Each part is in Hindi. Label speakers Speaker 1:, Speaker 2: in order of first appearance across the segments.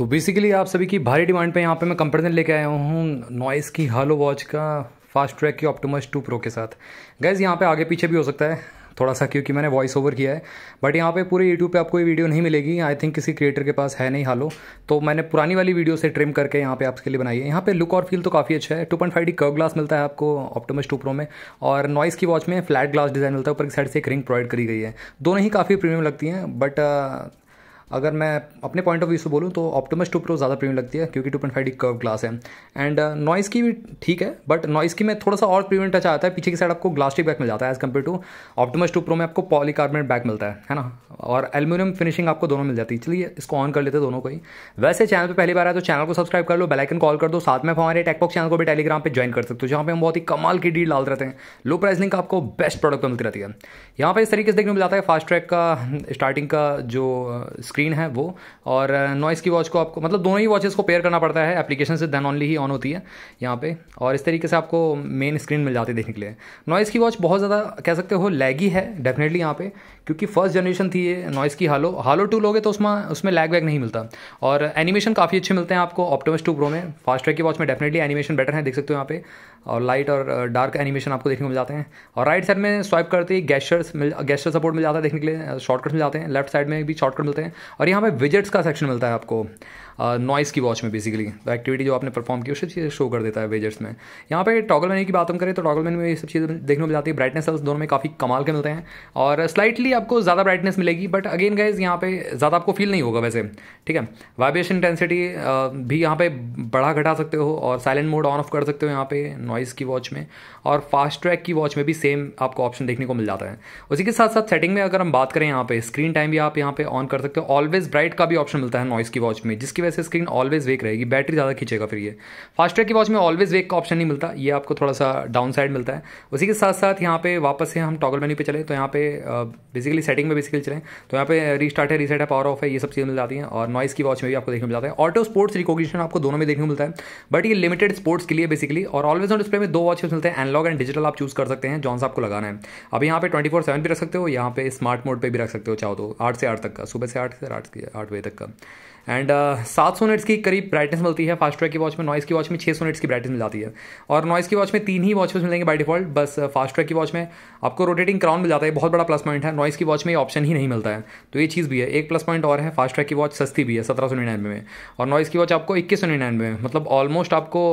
Speaker 1: तो बेसिकली आप सभी की भारी डिमांड पे यहाँ पे मैं कंपैरिजन लेके आया हूँ नॉइस की हालो वॉच का फास्ट ट्रैक की ऑप्टिमस 2 प्रो के साथ। गैस यहाँ पे आगे पीछे भी हो सकता है थोड़ा सा, क्योंकि मैंने वॉइस ओवर किया है, बट यहाँ पे पूरे यूट्यूब पे आपको ये वीडियो नहीं मिलेगी। आई थिंक किसी क्रिएटर के पास है नहीं हालो, तो मैंने पुरानी वाली वीडियो से ट्रिम करके यहाँ पे आपके लिए बनाई है। यहाँ पे लुक और फील तो काफ़ी अच्छा है। 2.5D कर्व ग्लास मिलता है आपको ऑप्टिमस 2 प्रो में, और नॉइस की वॉच में फ्लैट ग्लास डिज़ाइन मिलता है, ऊपर की साइड से एक रिंग प्रोवाइड करी गई है। दोनों ही काफ़ी प्रीमियम लगती हैं, बट अगर मैं अपने पॉइंट ऑफ व्यू से बोलूँ तो ऑप्टिमस 2 प्रो ज़्यादा प्रीमियम लगती है, क्योंकि 2.5D कर्व ग्लास है। एंड नॉइस की भी ठीक है, बट नॉइस की में थोड़ा सा और प्रीमियम टच आता है। पीछे की साइड आपको ग्लास्टिक बैक मिल जाता है as compare to Optimus 2 pro में आपको पॉलीकार्बोनेट बैक मिलता है ना, और एल्यूमिनियम फिनिशिंग आपको दोनों मिल जाती है। चलिए इसको ऑन कर लेते हैं दोनों को ही। वैसे चैनल पर पहली बार आया तो चैनल को सब्सक्राइब कर लो, बेल आइकन कॉल कर दो, साथ में हमारे टेकबॉक्स चैनल को भी टेलीग्राम पे ज्वाइन कर सकते हो, जहाँ पे हम बहुत ही कमाल की डील डाल रहते हैं। लो प्राइस लिंक आपको बेस्ट प्रोडक्ट पर मिलती रहती है। यहाँ पर इस तरीके से देखने को मिल जाता है फास्ट ट्रैक का स्टार्टिंग का जो स्क्रीन है वो, और नॉइस की वॉच को आपको मतलब दोनों ही वॉचेस को पेयर करना पड़ता है एप्लीकेशन से, देन ओनली ही ऑन होती है यहाँ पे। और इस तरीके से आपको मेन स्क्रीन मिल जाती है देखने के लिए। नॉइस की वॉच बहुत ज़्यादा कह सकते हो लैगी है डेफिनेटली यहाँ पे, क्योंकि फर्स्ट जनरेशन थी ये नॉइस की हालो 2 लोगे तो उसमें लैग वैग नहीं मिलता, और एनिमेशन काफ़ी अच्छे मिलते हैं आपको ऑप्टिमस 2 प्रो में। फास्ट ट्रैक की वॉच में डेफिनेटली एनिमेशन बेटर है, देख सकते हो यहाँ पे, और लाइट और डार्क एनिमेशन आपको देखने को मिल जाते हैं। और राइट साइड में स्वाइप करते ही गेस्चर सपोर्ट मिल जाता है देखने के लिए, शॉर्टकट मिल जाते हैं। लेफ्ट साइड में भी शॉर्टकट मिलते हैं, और यहाँ पे विजेट्स का सेक्शन मिलता है आपको नॉइस की वॉच में। बेसिकली तो एक्टिविटी जो आपने परफॉर्म की उससे चीज़ें शो कर देता है विजेट्स में। यहाँ पे टॉगल मेन्यू की बात हम करें तो टॉगल मेन्यू में ये सब चीज़ें देखने को मिल जाती है। ब्राइटनेस लेवल्स दोनों में काफ़ी कमाल के मिलते हैं, और स्लाइटली आपको ज़्यादा ब्राइटनेस मिलेगी, बट अगेन गाइज यहाँ पे ज़्यादा आपको फील नहीं होगा वैसे, ठीक है। वाइब्रेशन इंटेंसिटी भी यहाँ पे बढ़ा घटा सकते हो, और साइलेंट मोड ऑन ऑफ कर सकते हो यहाँ पे नॉइस की वॉच में, और फास्ट ट्रैक की वॉच में भी सेम आपको ऑप्शन देखने को मिल जाता है। उसी के साथ साथ सेटिंग में अगर हम बात करें यहाँ पे स्क्रीन टाइम भी आप यहाँ पे ऑन कर सकते हो। ऑलवेज ब्राइट का भी ऑप्शन मिलता है नॉइस की वॉच में, जिसकी वजह से स्क्रीन ऑलवेज वेक रहेगी, बैटरी ज़्यादा खींचेगा फिर ये। फास्ट ट्रैक की वॉच में ऑलवेज वेक का ऑप्शन नहीं मिलता, ये आपको थोड़ा सा डाउन साइड मिलता है। उसी के साथ साथ यहाँ पे वापस से हम टॉगल मेन्यू पे चले तो यहाँ पे बेसिकली सेटिंग में बेसिकली चलें तो यहाँ पे रीस्टार्ट है, रीसेट है, पावर ऑफ है, ये सब चीज़ें मिल जाती हैं। और नॉइस की वॉच में भी आपको देखने को मिल जाता है। ऑटो स्पोर्ट्स रिकॉग्निशन आपको दोनों में देखने को मिलता है, बट ये लिमिटेड स्पोर्ट्स के लिए बेसिकली। और ऑलवेज ऑन डिस्प्ले में 2 वॉचेस मिलते हैं, एनालॉग एंड डिजिटल आप चूज कर सकते हैं जौन सा आपको लगाना है। अब यहाँ पे 24/7 भी रख सकते हो, यहाँ पे स्मार्ट मोड पे भी रख सकते हो चाहो तो, 8 से 8 तक का, सुबह से 8 से 8 बजे तक का। एंड 700 निट्स की करीब ब्राइटनेस मिलती है फास्ट ट्रैक की वॉच में। नॉइस की वॉच में 600 निट्स की ब्राइटनेस मिल जाती है, और नॉइस की वॉच में 3 ही वॉचेस मिलेंगे बाय डिफॉल्ट। बस फास्ट ट्रैक की वॉच में आपको रोटेटिंग क्राउन मिल जाता है, बहुत बड़ा प्लस पॉइंट है। नॉइस की वॉच में ये ऑप्शन ही नहीं मिलता है, तो ये चीज़ भी है। एक प्लस पॉइंट और है, फास्ट ट्रैक की वॉच सस्ती भी है 1799 में, और नॉइस की वॉच आपको 2199 में, मतलब ऑलमोस्ट आपको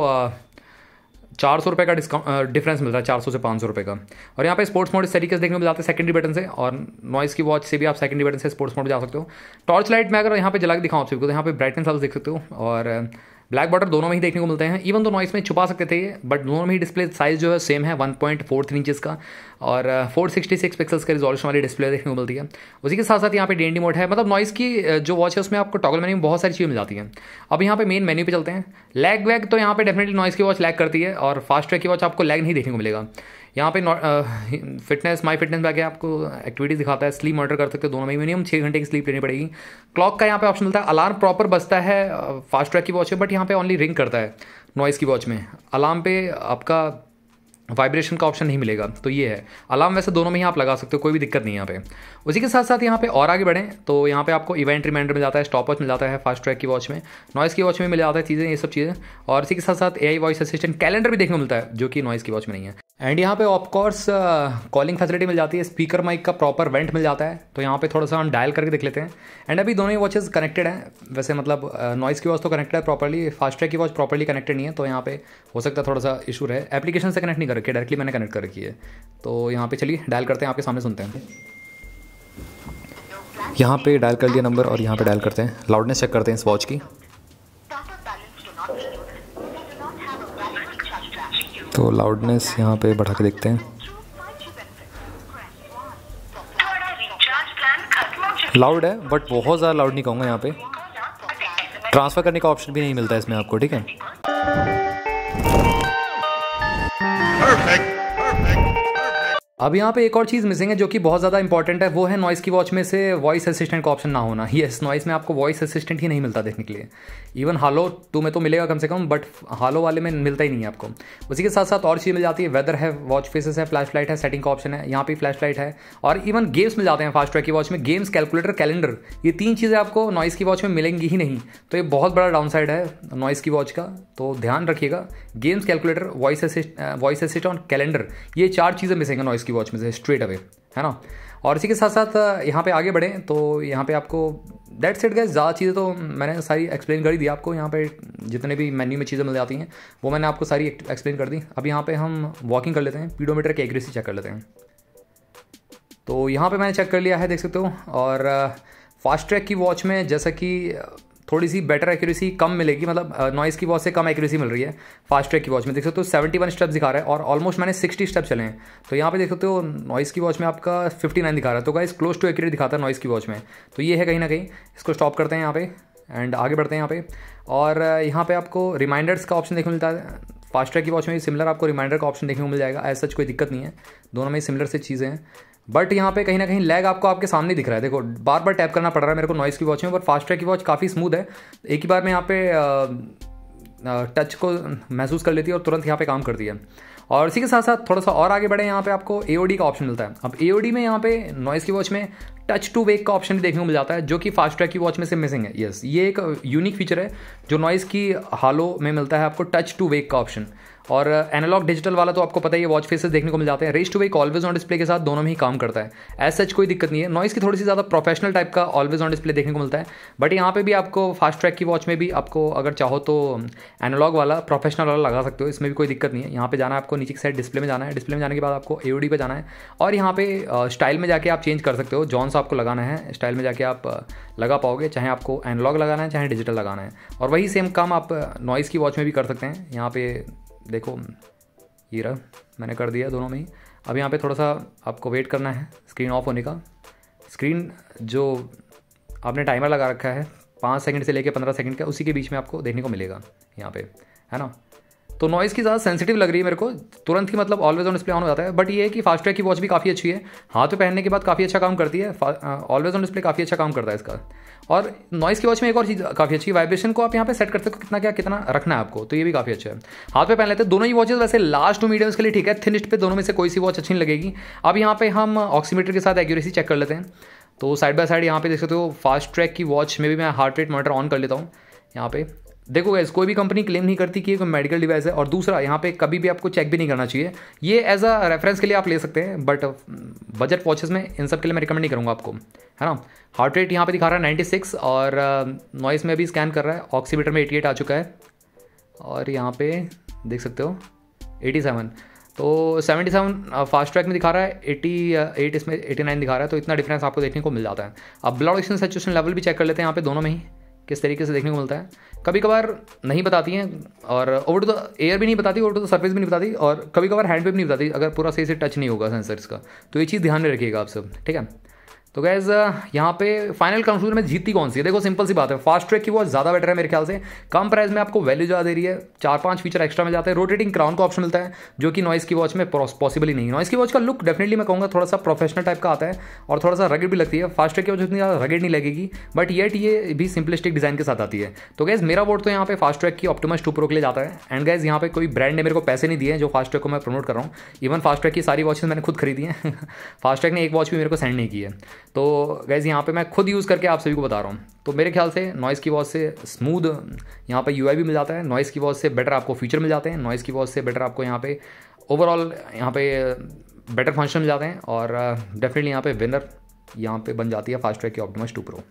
Speaker 1: 400 रुपये का डिफरेंस मिलता है, 400 से 500 रुपये का। और यहाँ पे स्पोर्ट्स मोड इस तरीके से देखने को मिल जाता है सेकेंडरी बटन से, और नॉइस की वॉच से भी आप सेकेंडरी बटन से स्पोर्ट्स मोड जा सकते हो। टॉर्च लाइट में अगर यहाँ पे जला के दिखाऊँ आप सबको तो यहाँ पे ब्राइटनेस लेवल्स देख सकते हो, और ब्लैक बॉर्डर दोनों में ही देखने को मिलते हैं। इवन तो नॉइस में छुपा सकते थे, बट दोनों में ही डिस्प्ले साइज जो है सेम है 1.43 इंचेस का, और 466 पिक्सल्स का रिजोल्यूशन वाली डिस्प्ले देखने को मिलती है। उसी के साथ साथ यहाँ पे DND मोड है, मतलब नॉइस की जो वॉच है उसमें आपको टॉगल मेन्यू में बहुत सारी चीज़ें मिल जाती हैं। अब यहाँ पे मेन मेन्यू पे चलते हैं। लैग वैग तो यहाँ पे डेफिनेटली नॉइस की वॉच लैग करती है, और फास्ट ट्रैक की वॉच आपको लैग नहीं देखने को मिलेगा। यहाँ पे फिटनेस माई फिटनेस बैग है, आपको एक्टिविटीज़ दिखाता है, स्लीप मॉनिटर कर सकते हो, दोनों में मिनिमम 6 घंटे की स्लीप लेनी पड़ेगी। क्लॉक का यहाँ पे ऑप्शन मिलता है, अलार्म प्रॉपर बजता है फास्ट ट्रैक की वॉच में, बट यहाँ पे ओनली रिंग करता है नॉइस की वॉच में। अलार्म पे आपका वाइब्रेशन का ऑप्शन नहीं मिलेगा, तो ये है। अलार्म वैसे दोनों में ही आप लगा सकते हो, कोई भी दिक्कत नहीं है यहाँ पे। उसी के साथ साथ यहाँ पे और आगे बढ़ें तो यहाँ पे आपको इवेंट रिमाइंडर मिल जाता है, स्टॉप वॉच मिल जाता है फास्ट ट्रैक की वॉच में, नॉइस की वॉच में मिल जाता है चीज़ें, ये सब चीज़ें। और इसी के साथ साथ AI वॉइस असिस्टेंट कैलेंडर भी देखने को मिलता है, जो कि नॉइस की वॉच में नहीं है। एंड यहाँ पे ऑफकोर्स कॉलिंग फैसिलिटी मिल जाती है, स्पीकर माइक का प्रॉपर वेंट मिल जाता है, तो यहाँ पे थोड़ा सा हम डायल करके देख लेते हैं। एंड अभी दोनों ही वॉचेस कनेक्टेड हैं वैसे, मतलब नॉइस की वॉच तो कनेक्टेड है प्रॉपर्ली, फास्ट ट्रैक की वॉच प्रॉपर्ली कनेक्टेड नहीं है, तो यहाँ पे हो सकता है थोड़ा सा इशू रहे। एप्लीकेशन से कनेक्ट नहीं कर रखी है, डायरेक्टली मैंने कनेक्ट कर रखी है। तो यहाँ पे चलिए डायल करते हैं, आपके सामने सुनते हैं। यहाँ पे डायल कर लिया नंबर, और यहाँ पे डायल करते हैं, लाउडनेस चेक करते हैं इस वॉच की। तो लाउडनेस यहाँ पे बढ़ा के देखते हैं, लाउड है बट बहुत ज़्यादा लाउड नहीं कहूँगा। यहाँ पे ट्रांसफ़र करने का ऑप्शन भी नहीं मिलता है इसमें आपको, ठीक है। अब यहाँ पे एक और चीज़ मिसिंग है जो कि बहुत ज़्यादा इंपॉर्टेंट है, वो है नॉइस की वॉच में से वॉइस असिस्टेंट का ऑप्शन ना होना। यस, नॉइस में आपको वॉइस असिस्टेंट ही नहीं मिलता देखने के लिए। इवन हालो 2 में तो मिलेगा कम से कम, बट हालो वाले में मिलता ही नहीं है आपको। उसी के साथ साथ और चीज़ मिल जाती है, वेदर है, वॉच फेसेस है, फ्लैश लाइट है, सेटिंग का ऑप्शन है, यहाँ पे फ्लैश लाइट है, और इवन गेम्स मिल जाते हैं फास्ट ट्रैक की वॉच में। गेम्स, कैलकुलेटर, कैलेंडर, ये 3 चीज़ें आपको नॉइस की वॉच में मिलेंगी ही नहीं। तो ये बहुत बड़ा डाउन साइड है नॉइस की वॉच का, तो ध्यान रखिएगा। गेम्स, कैलकुलेटर, वॉइस असिस्टेंट और कैलेंडर, ये 4 चीज़ें मिसिंग है नॉइस की वॉच में से स्ट्रेट अवे, है ना। और इसी के साथ साथ यहाँ पे आगे बढ़ें तो यहाँ पे आपको दैट्स इट गाइस। ज़्यादा चीज़ें तो मैंने सारी एक्सप्लेन कर ही दी आपको। यहाँ पे जितने भी मेन्यू में चीज़ें मिल जाती हैं वो मैंने आपको सारी एक्सप्लेन कर दी। अब यहाँ पे हम वॉकिंग कर लेते हैं, पीडोमीटर की एक्यूरेसी चेक कर लेते हैं। तो यहाँ पे मैंने चेक कर लिया है, देख सकते हो। और फास्ट ट्रैक की वॉच में जैसा कि थोड़ी सी बेटर एक्यूरेसी कम मिलेगी, मतलब नॉइस की वॉच से कम एक्यूरेसी मिल रही है फास्ट ट्रैक की वॉच में। देख सकते हो 71 स्टेप्स दिखा रहा है और ऑलमोस्ट मैंने 60 स्टेप चले हैं। तो यहाँ पे देख सकते हो नॉइस की वॉच में आपका 59 दिखा रहा है। तो गाइस क्लोज टू एक्यूरेट दिखाता है नॉइस की वॉच में। तो ये है कहीं ना कहीं। इसको स्टॉप करते हैं यहाँ पे एंड आगे बढ़ते हैं यहाँ पे। और यहाँ पे आपको रिमाइंडर्स का ऑप्शन देखने को मिलता है। फास्ट ट्रैक की वॉच में भी सिमिलर आपको रिमाइंडर का ऑप्शन देखने को मिल जाएगा। ऐसा कोई दिक्कत नहीं है, दोनों में सिमिलर से चीज़ें हैं। बट यहाँ पे कहीं ना कहीं लैग आपको आपके सामने दिख रहा है। देखो बार बार टैप करना पड़ रहा है मेरे को नॉइस की वॉच में, पर फास्ट ट्रैक की वॉच काफ़ी स्मूथ है। एक ही बार में यहाँ पे टच को महसूस कर लेती है और तुरंत यहाँ पे काम करती है। और इसी के साथ साथ थोड़ा सा और आगे बढ़े, यहाँ पे आपको AOD का ऑप्शन मिलता है। अब AOD में यहाँ पे नॉइस की वॉच में टच टू वेक का ऑप्शन भी देखने को मिल जाता है, जो कि फास्ट ट्रैक की वॉच में से मिसिंग है। यस, ये एक यूनिक फीचर है जो नॉइस की हालो में मिलता है आपको, टच टू वेक का ऑप्शन। और एनालॉग डिजिटल वाला तो आपको पता ही है, वॉच फेसेस देखने को मिल जाते हैं। Raise to wake always on display के साथ दोनों में ही काम करता है। एज सच कोई दिक्कत नहीं है। नॉइस की थोड़ी सी ज़्यादा प्रोफेशनल टाइप का ऑलवेज ऑन डिस्प्ले देखने को मिलता है, बट यहाँ पे भी आपको फास्ट ट्रैक की वॉच में भी आपको अगर चाहो तो एनालॉग वाला प्रोफेशनल वाला लगा सकते हो। इसमें भी कोई दिक्कत नहीं है। यहाँ पे जाना है आपको, नीचे की साइड डिस्प्ले में जाना है, डिस्प्ले में जाने के बाद आपको AOD पे जाना है और यहाँ पे स्टाइल में जाके आप चेंज कर सकते हो। जॉन सा आपको लगाना है, स्टाइल में जाके आप लगा पाओगे, चाहे आपको एनालॉग लगाना है चाहे डिजिटल लगाना है। और वही सेम काम आप नॉइस की वॉच में भी कर सकते हैं। यहाँ पे देखो ये रहा, मैंने कर दिया दोनों में ही। अब यहाँ पे थोड़ा सा आपको वेट करना है स्क्रीन ऑफ होने का। स्क्रीन जो आपने टाइमर लगा रखा है 5 सेकंड से लेकर 15 सेकंड का, उसी के बीच में आपको देखने को मिलेगा यहाँ पे, है ना। तो नॉइस की ज़्यादा सेंसिटिव लग रही है मेरे को, तुरंत ही मतलब ऑलवेज ऑन डिस्प्ले ऑन हो जाता है। बट ये है कि फास्ट ट्रैक की वॉच भी काफ़ी अच्छी है, हाथ पे पहनने के बाद काफ़ी अच्छा काम करती है। ऑलवेज ऑन डिस्प्ले काफ़ी अच्छा काम करता है इसका। और नॉइस की वॉच में एक और चीज़ काफ़ी अच्छी, वाइब्रेशन को आप यहाँ पे सेट कर सकते हो, कितना रखना है आपको, तो ये भी काफ़ी अच्छा है। हाथ पे पहन लेते हैं दोनों ही वॉचेस। वैसे लास्ट 2 मीडियम्स के लिए ठीक है, थिनिस्ट पे दोनों में से कोई सी वॉच अच्छी नहीं लगेगी। अब यहाँ पे हम ऑक्सीमीटर के साथ एक्यूरेसी चेक कर लेते हैं। तो साइड बाय साइड यहाँ पे देख सकते हो फास्ट ट्रैक की वॉच में भी मैं हार्ट रेट मॉनिटर ऑन कर लेता हूँ। यहाँ पे देखो गाइस, कोई भी कंपनी क्लेम नहीं करती कि ये कोई मेडिकल डिवाइस है। और दूसरा, यहाँ पे कभी भी आपको चेक भी नहीं करना चाहिए। ये एज अ रेफरेंस के लिए आप ले सकते हैं, बट बजट वॉचेस में इन सब के लिए मैं रिकमेंड नहीं करूँगा आपको, है ना। हार्ट रेट यहाँ पे दिखा रहा है 96 और नॉइस में भी स्कैन कर रहा है। ऑक्सीमीटर में 88 आ चुका है और यहाँ पे देख सकते हो 87। तो 77 फास्ट ट्रैक में दिखा रहा है, 88 इसमें 89 दिखा रहा है। तो इतना डिफरेंस आपको देखने को मिल जाता है। अब ब्लड ऑक्सीजन सैचुरेशन लेवल भी चेक कर लेते हैं यहाँ पे, दोनों में ही किस तरीके से देखने को मिलता है। कभी कभार नहीं बताती हैं और ओवर टू द एयर भी नहीं बताती, ओवर टू द सरफेस भी नहीं बताती, और कभी कभार हैंड पे भी नहीं बताती अगर पूरा सही से टच नहीं होगा सेंसर्स का। तो ये चीज़ ध्यान में रखिएगा आप सब, ठीक है। तो गैस यहाँ पे फाइनल कंक्लूजन में जीतती कौन सी है? देखो सिंपल सी बात है, फास्ट ट्रैक की वॉच ज़्यादा बेटर है मेरे ख्याल से। कम प्राइस में आपको वैल्यू ज़्यादा दे रही है, 4-5 फीचर एक्स्ट्रा मिल जाते हैं। रोटेटिंग क्राउन का ऑप्शन मिलता है जो कि नॉइस की वॉच में पॉसिबल ही नहीं है। नॉइस की वॉच का लुक डेफिनेटली मैं कहूँगा थोड़ा सा प्रोफेशनल टाइप का आता है और थोड़ा सा रगेड भी लगती है। फास्ट ट्रैक की वॉच इतनी ज़्यादा रगेड नहीं लगेगी, बट ये भी सिंपलिस्टिक डिज़ाइन के साथ आती है। तो गैस मेरा वोट तो यहाँ पे फास्ट ट्रैक की ऑप्टिमस 2 प्रो के लिए जाता है। एंड गैस यहाँ पे कोई ब्रांड ने मेरे को पैसे नहीं दिए जो फास्ट ट्रैक को मैं प्रमोट कर रहा हूँ। इवन फास्ट ट्रैक की सारी वॉचेस मैंने खुद खरीदी हैं। फास्ट ट्रैक ने एक वॉच भी मेरे को सेंड नहीं की है। तो गैस यहाँ पे मैं खुद यूज़ करके आप सभी को बता रहा हूँ। तो मेरे ख्याल से नॉइस की वॉच से स्मूथ यहाँ पे UI भी मिल जाता है। नॉइस की वॉच से बेटर आपको फीचर मिल जाते हैं। नॉइस की वॉच से बेटर आपको यहाँ पे ओवरऑल यहाँ पे बेटर फंक्शन मिल जाते हैं। और डेफिनेटली यहाँ पे विनर यहाँ पे बन जाती है फास्ट ट्रैक की ऑप्टिमस 2 प्रो।